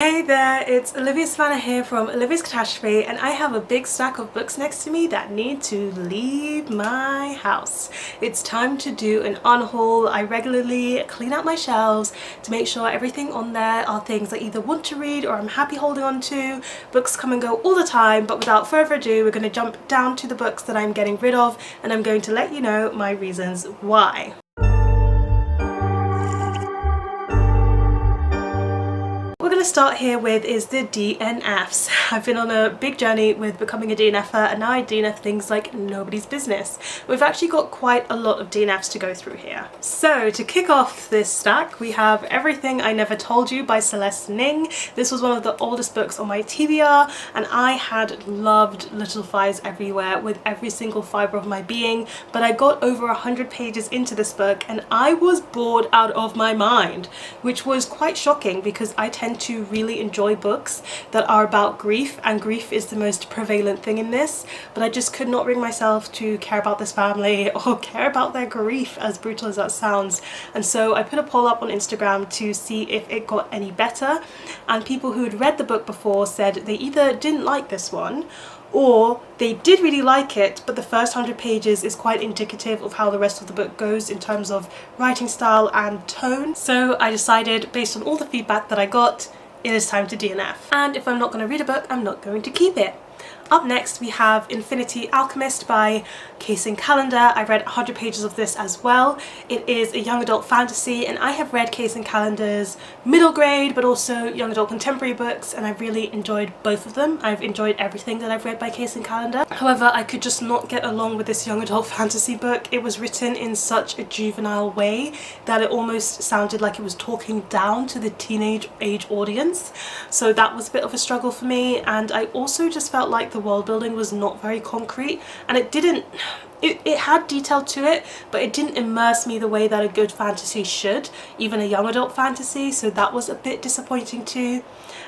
Hey there, it's Olivia Savannah here from Olivia's Catastrophe, and I have a big stack of books next to me that need to leave my house. It's time to do an unhaul. I regularly clean out my shelves to make sure everything on there are things I either want to read or I'm happy holding on to. Books come and go all the time, but without further ado, we're going to jump down to the books that I'm getting rid of, and I'm going to let you know my reasons why. What we're going to start here with is the DNFs. I've been on a big journey with becoming a DNFer, and now I DNF things like nobody's business. We've actually got quite a lot of DNFs to go through here. So to kick off this stack, we have Everything I Never Told You by Celeste Ning. This was one of the oldest books on my TBR, and I had loved Little Fires Everywhere with every single fibre of my being, but I got over 100 pages into this book and I was bored out of my mind, which was quite shocking because I tend to really enjoy books that are about grief, and grief is the most prevalent thing in this, but I just could not bring myself to care about this family or care about their grief, as brutal as that sounds. And so I put a poll up on Instagram to see if it got any better, and people who had read the book before said they either didn't like this one or they did really like it, but the first 100 pages is quite indicative of how the rest of the book goes in terms of writing style and tone. So I decided, based on all the feedback that I got, it is time to DNF. And if I'm not going to read a book, I'm not going to keep it. Up next we have Infinity Alchemist by Kacen Callender. I read 100 pages of this as well. It is a young adult fantasy, and I have read Kacen Callender's middle grade but also young adult contemporary books, and I've really enjoyed both of them. I've enjoyed everything that I've read by Kacen Callender. However, I could just not get along with this young adult fantasy book. It was written in such a juvenile way that it almost sounded like it was talking down to the teenage age audience, so that was a bit of a struggle for me. And I also just felt like the world building was not very concrete, and it had detail to it, but it didn't immerse me the way that a good fantasy should, even a young adult fantasy, so that was a bit disappointing too.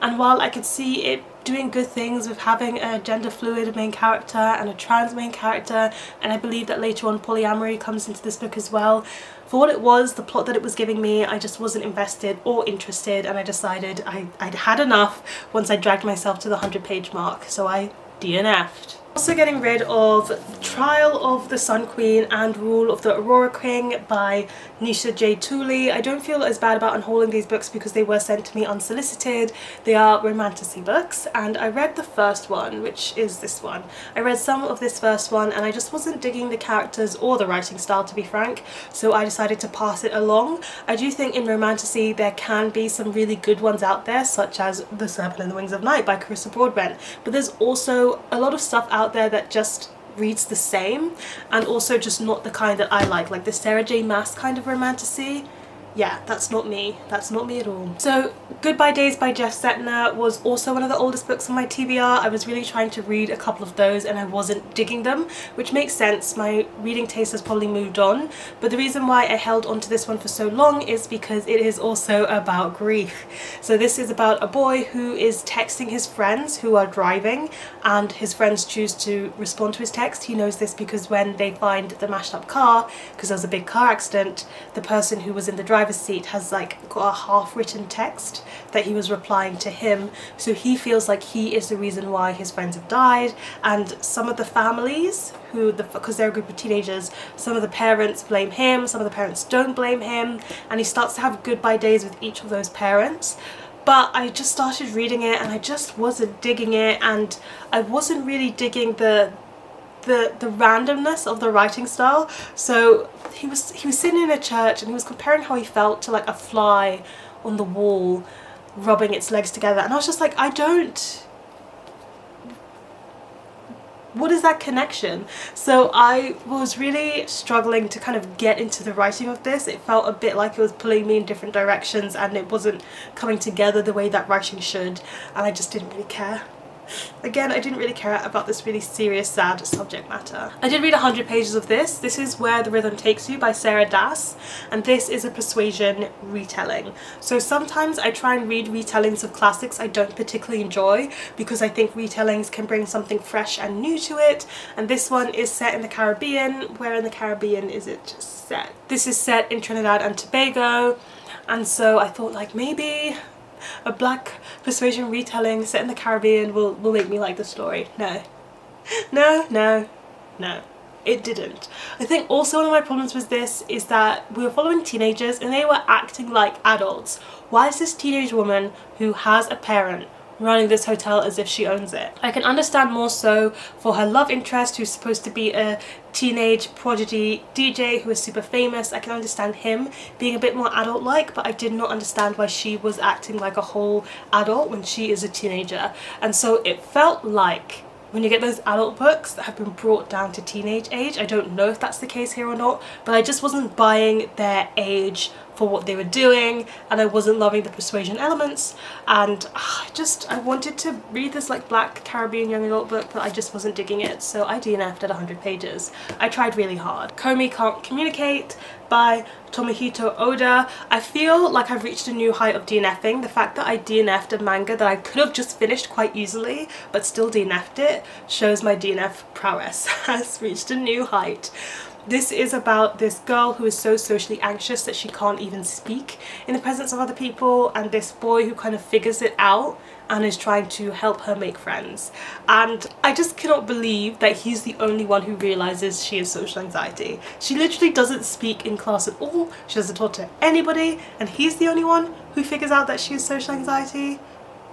And while I could see it doing good things with having a gender fluid main character and a trans main character, and I believe that later on polyamory comes into this book as well, for what it was, the plot that it was giving me, I just wasn't invested or interested, and I decided I'd had enough once I dragged myself to the 100-page mark, so I DNF'd. Also getting rid of Trial of the Sun Queen and Rule of the Aurora King by Nisha J. Tuli. I don't feel as bad about unhauling these books because they were sent to me unsolicited. They are romantasy books, and I read the first one, which is this one. I read some of this first one and I just wasn't digging the characters or the writing style, to be frank, so I decided to pass it along. I do think in romantasy there can be some really good ones out there, such as The Serpent and the Wings of Night by Carissa Broadbent, but there's also a lot of stuff out there that just reads the same, and also just not the kind that I like the Sarah J. Maas kind of romantasy. Yeah, that's not me. That's not me at all. So Goodbye Days by Jeff Zentner was also one of the oldest books on my TBR. I was really trying to read a couple of those and I wasn't digging them, which makes sense. My reading taste has probably moved on, but the reason why I held onto this one for so long is because it is also about grief. So this is about a boy who is texting his friends who are driving, and his friends choose to respond to his text. He knows this because when they find the mashed up car, because there was a big car accident, the person who was in the driver's seat has like got a half-written text that he was replying to him, so he feels like he is the reason why his friends have died. And some of the families because they're a group of teenagers, some of the parents blame him, some of the parents don't blame him, and he starts to have goodbye days with each of those parents. But I just started reading it and I just wasn't digging it, and I wasn't really digging the randomness of the writing style. So he was sitting in a church and he was comparing how he felt to like a fly on the wall rubbing its legs together, and I was just like, what is that connection? So I was really struggling to kind of get into the writing of this. It felt a bit like it was pulling me in different directions and it wasn't coming together the way that writing should, and I just didn't really care. Again, I didn't really care about this really serious, sad subject matter. I did read 100 pages of this. This is Where the Rhythm Takes You by Sarah Das, and this is a persuasion retelling. So sometimes I try and read retellings of classics I don't particularly enjoy because I think retellings can bring something fresh and new to it, and this one is set in the Caribbean. Where in the Caribbean is it set? This is set in Trinidad and Tobago, and so I thought like maybe a black persuasion retelling set in the Caribbean will make me like the story. No. No, no, no. It didn't. I think also one of my problems with this is that we were following teenagers and they were acting like adults. Why is this teenage woman who has a parent running this hotel as if she owns it? I can understand more so for her love interest, who's supposed to be a teenage prodigy DJ who is super famous. I can understand him being a bit more adult-like, but I did not understand why she was acting like a whole adult when she is a teenager. And so it felt like when you get those adult books that have been brought down to teenage age, I don't know if that's the case here or not, but I just wasn't buying their age for what they were doing, and I wasn't loving the persuasion elements, and I wanted to read this like black Caribbean young adult book, but I just wasn't digging it, so I DNF'd at 100 pages. I tried really hard. Komi Can't Communicate by Tomohito Oda. I feel like I've reached a new height of DNFing. The fact that I DNF'd a manga that I could have just finished quite easily but still DNF'd it shows my DNF prowess has reached a new height. This is about this girl who is so socially anxious that she can't even speak in the presence of other people, and this boy who kind of figures it out and is trying to help her make friends. And I just cannot believe that he's the only one who realizes she has social anxiety. She literally doesn't speak in class at all, she doesn't talk to anybody, and he's the only one who figures out that she has social anxiety.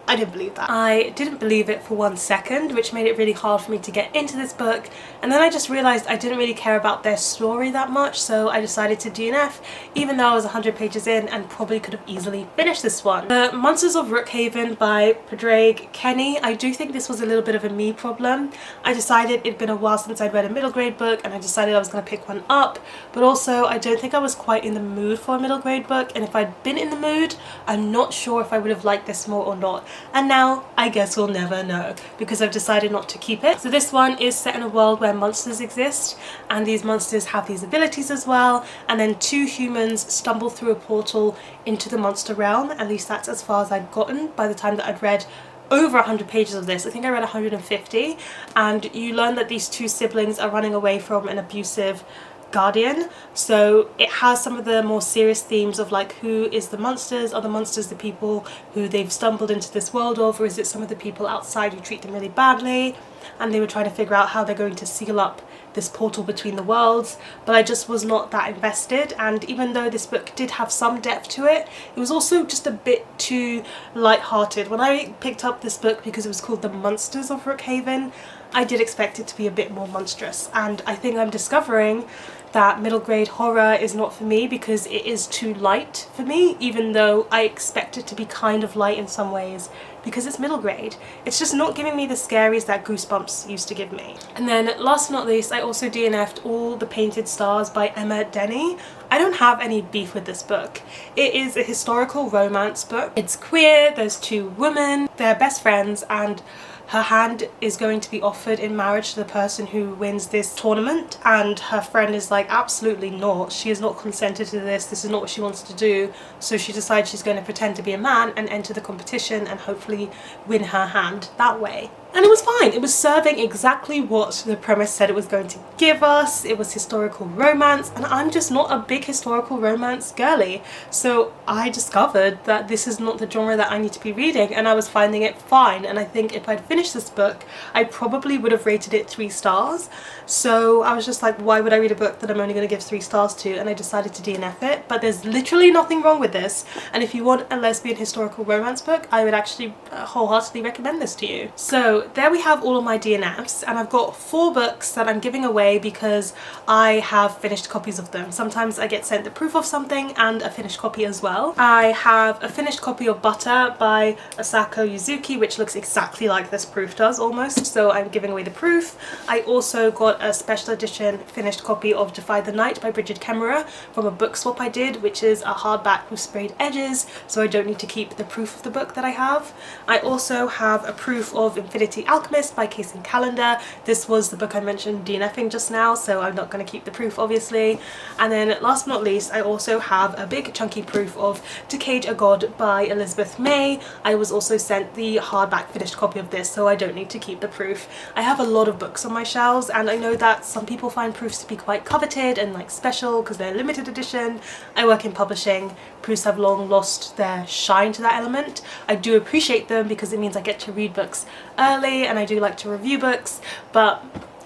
I didn't believe that. I didn't believe it for 1 second, which made it really hard for me to get into this book, and then I just realised I didn't really care about their story that much, so I decided to DNF, even though I was 100 pages in and probably could have easily finished this one. The Monsters of Rookhaven by Padraig Kenny. I do think this was a little bit of a me problem. I decided it'd been a while since I'd read a middle grade book, and I decided I was going to pick one up, but also I don't think I was quite in the mood for a middle grade book, and if I'd been in the mood, I'm not sure if I would have liked this more or not. And now I guess we'll never know, because I've decided not to keep it. So this one is set in a world where monsters exist, and these monsters have these abilities as well, and then 2 humans stumble through a portal into the monster realm. At least that's as far as I'd gotten by the time that I'd read over 100 pages of this. I think I read 150, and you learn that these 2 siblings are running away from an abusive guardian. So it has some of the more serious themes of like, who is the monsters? Are the monsters the people who they've stumbled into this world of, or is it some of the people outside who treat them really badly? And they were trying to figure out how they're going to seal up this portal between the worlds, but I just was not that invested. And even though this book did have some depth to it, it was also just a bit too light-hearted. When I picked up this book because it was called The Monsters of Rookhaven, I did expect it to be a bit more monstrous, and I think I'm discovering that middle grade horror is not for me because it is too light for me, even though I expect it to be kind of light in some ways because it's middle grade. It's just not giving me the scaries that Goosebumps used to give me. And then last but not least, I also DNF'd All the Painted Stars by Emma Denny. I don't have any beef with this book. It is a historical romance book. It's queer, there's 2 women, they're best friends, and her hand is going to be offered in marriage to the person who wins this tournament, and her friend is like, absolutely not, she has not consented to this is not what she wants to do. So she decides she's going to pretend to be a man and enter the competition and hopefully win her hand that way. And it was fine. It was serving exactly what the premise said it was going to give us. It was historical romance, and I'm just not a big historical romance girly. So I discovered that this is not the genre that I need to be reading, and I was finding it fine. And I think if I'd finished this book, I probably would have rated it 3 stars. So I was just like, why would I read a book that I'm only going to give 3 stars to? And I decided to DNF it. But there's literally nothing wrong with this. And if you want a lesbian historical romance book, I would actually wholeheartedly recommend this to you. So there we have all of my DNFs, and I've got 4 books that I'm giving away because I have finished copies of them. Sometimes I get sent the proof of something and a finished copy as well. I have a finished copy of Butter by Asako Yuzuki, which looks exactly like this proof does almost, so I'm giving away the proof. I also got a special edition finished copy of Defy the Night by Brigid Kemmerer from a book swap I did, which is a hardback with sprayed edges, so I don't need to keep the proof of the book that I have. I also have a proof of Infinity Mighty Alchemist by Kacen Callender. This was the book I mentioned DNFing just now, so I'm not going to keep the proof obviously. And then last but not least, I also have a big chunky proof of To Cage a God by Elizabeth May. I was also sent the hardback finished copy of this, so I don't need to keep the proof. I have a lot of books on my shelves, and I know that some people find proofs to be quite coveted and like special because they're limited edition. I work in publishing. Proofs have long lost their shine to that element. I do appreciate them because it means I get to read books early, and I do like to review books, but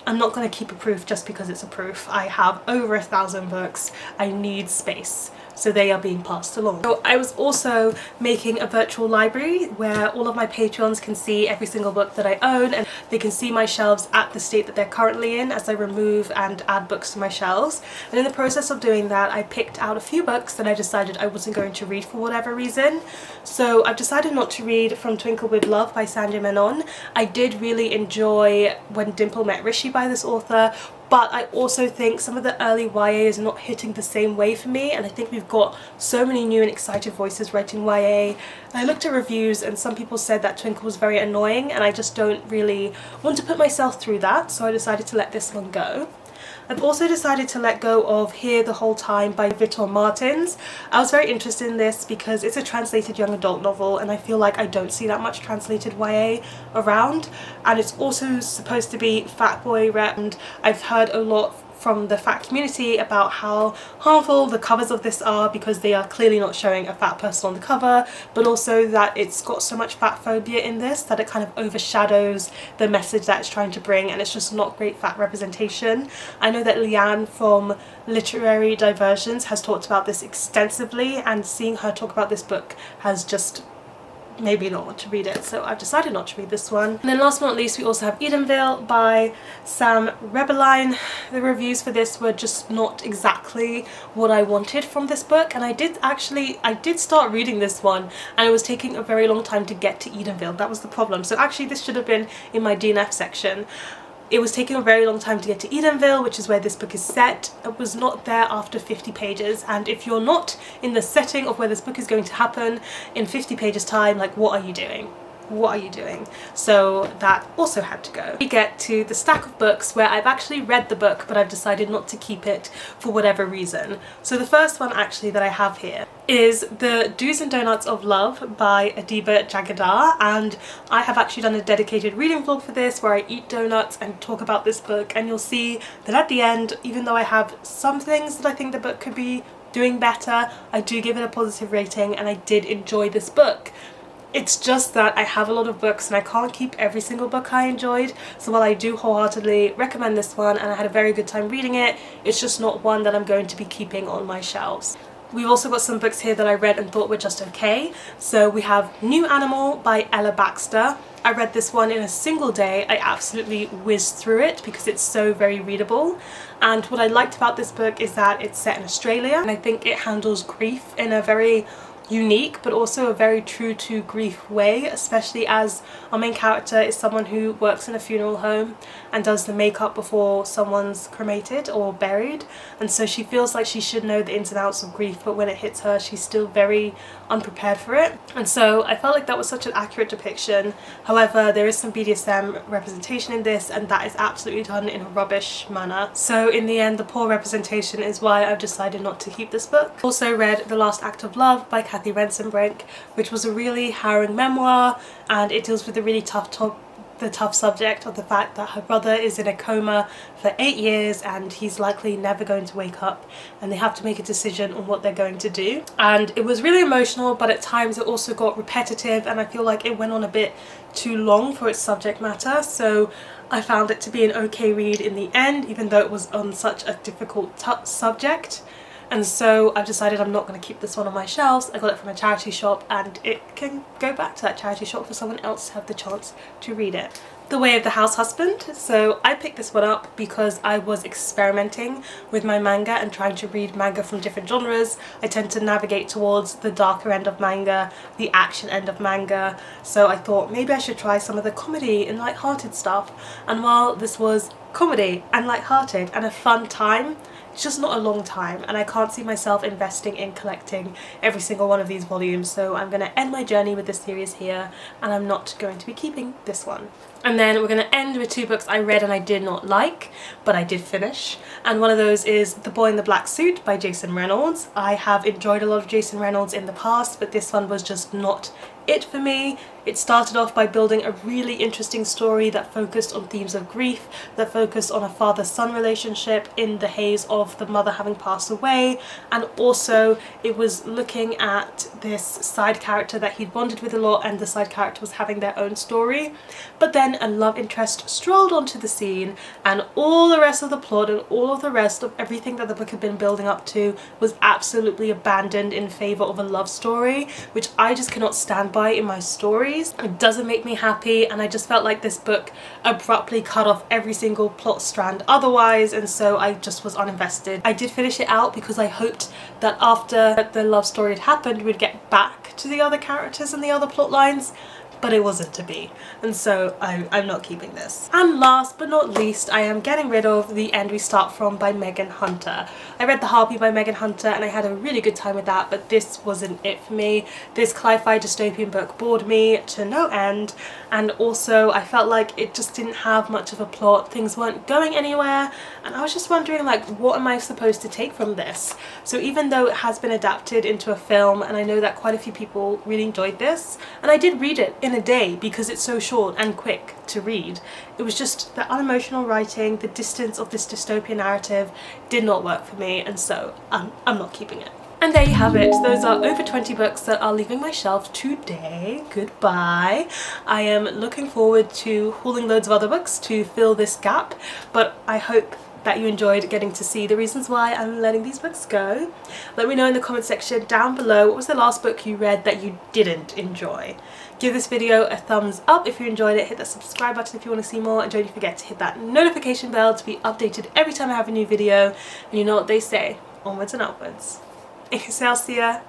I'm not going to keep a proof just because it's a proof. I have over 1,000 books. I need space, so they are being passed along. So I was also making a virtual library where all of my Patreons can see every single book that I own, and they can see my shelves at the state that they're currently in as I remove and add books to my shelves. And in the process of doing that, I picked out a few books that I decided I wasn't going to read for whatever reason. So I've decided not to read From Twinkle with Love by Sandhya Menon. I did really enjoy When Dimple Met Rishi by this author, but I also think some of the early YA is not hitting the same way for me, and I think we've got so many new and excited voices writing YA. I looked at reviews and some people said that Twinkle was very annoying, and I just don't really want to put myself through that, so I decided to let this one go. I've also decided to let go of Here the Whole Time by Vitor Martins. I was very interested in this because it's a translated young adult novel, and I feel like I don't see that much translated YA around, and it's also supposed to be fat boy rep, and I've heard a lot from the fat community about how harmful the covers of this are because they are clearly not showing a fat person on the cover, but also that it's got so much fat phobia in this that it kind of overshadows the message that it's trying to bring, and it's just not great fat representation. I know that Lianne from Literary Diversions has talked about this extensively, and seeing her talk about this book has just made me not want to read it, so I've decided not to read this one. And then last but not least, we also have Edenville by Sam Rebelein. The reviews for this were just not exactly what I wanted from this book, and I did start reading this one, and it was taking a very long time to get to Edenville. That was the problem. So actually this should have been in my DNF section. It was taking a very long time to get to Edenville, which is where this book is set. It was not there after 50 pages, and if you're not in the setting of where this book is going to happen in 50 pages time, like, what are you doing? What are you doing? So that also had to go. We get to the stack of books where I've actually read the book, but I've decided not to keep it for whatever reason. So the first one actually that I have here is The Do's and Donuts of Love by Adiba Jaigirdar, and I have actually done a dedicated reading vlog for this where I eat donuts and talk about this book, and you'll see that at the end, even though I have some things that I think the book could be doing better, I do give it a positive rating, and I did enjoy this book. It's just that I have a lot of books and I can't keep every single book I enjoyed, so while I do wholeheartedly recommend this one and I had a very good time reading it, it's just not one that I'm going to be keeping on my shelves. We've also got some books here that I read and thought were just okay. So we have New Animal by Ella Baxter. I read this one in a single day. I absolutely whizzed through it because it's so very readable. And what I liked about this book is that it's set in Australia, and I think it handles grief in a very unique but also a very true to grief way, especially as our main character is someone who works in a funeral home and does the makeup before someone's cremated or buried, and so she feels like she should know the ins and outs of grief, but when it hits her she's still very unprepared for it. And so I felt like that was such an accurate depiction. However, there is some BDSM representation in this, and that is absolutely done in a rubbish manner. So in the end, the poor representation is why I've decided not to keep this book. Also read The Last Act of Love by Cathy, Rentzenbrink, which was a really harrowing memoir, and it deals with a really tough subject of the fact that her brother is in a coma for 8 years and he's likely never going to wake up, and they have to make a decision on what they're going to do. And it was really emotional, but at times it also got repetitive, and I feel like it went on a bit too long for its subject matter, so I found it to be an okay read in the end, even though it was on such a difficult subject. And so I've decided I'm not going to keep this one on my shelves. I got it from a charity shop, and it can go back to that charity shop for someone else to have the chance to read it. The Way of the Househusband. So I picked this one up because I was experimenting with my manga and trying to read manga from different genres. I tend to navigate towards the darker end of manga, the action end of manga, so I thought maybe I should try some of the comedy and light-hearted stuff. And while this was comedy and light-hearted and a fun time, just not a long time, and I can't see myself investing in collecting every single one of these volumes, so I'm going to end my journey with this series here, and I'm not going to be keeping this one. And then we're going to end with 2 books I read and I did not like, but I did finish. And one of those is The Boy in the Black Suit by Jason Reynolds. I have enjoyed a lot of Jason Reynolds in the past, but this one was just not it for me. It started off by building a really interesting story that focused on themes of grief, that focused on a father-son relationship in the haze of the mother having passed away, and also it was looking at this side character that he'd bonded with a lot, and the side character was having their own story. But then a love interest strolled onto the scene, and all the rest of the plot and all of the rest of everything that the book had been building up to was absolutely abandoned in favour of a love story, which I just cannot stand by in my stories. It doesn't make me happy, and I just felt like this book abruptly cut off every single plot strand otherwise, and so I just was uninvested. I did finish it out because I hoped that after the love story had happened we'd get back to the other characters and the other plot lines, but it wasn't to be, and so I'm not keeping this. And last but not least, I am getting rid of The End We Start From by Megan Hunter. I read The Harpy by Megan Hunter and I had a really good time with that, but this wasn't it for me. This cli-fi dystopian book bored me to no end, and also I felt like it just didn't have much of a plot. Things weren't going anywhere, and I was just wondering, like, what am I supposed to take from this? So even though it has been adapted into a film, and I know that quite a few people really enjoyed this, and I did read it in a day because it's so short and quick to read, it was just the unemotional writing, the distance of this dystopian narrative did not work for me, and so I'm not keeping it. And there you have it. Those are over 20 books that are leaving my shelf today. Goodbye. I am looking forward to hauling loads of other books to fill this gap, but I hope that you enjoyed getting to see the reasons why I'm letting these books go. Let me know in the comment section down below, what was the last book you read that you didn't enjoy? Give this video a thumbs up if you enjoyed it, hit that subscribe button if you want to see more, and don't forget to hit that notification bell to be updated every time I have a new video. And you know what they say, onwards and upwards. Excelsior!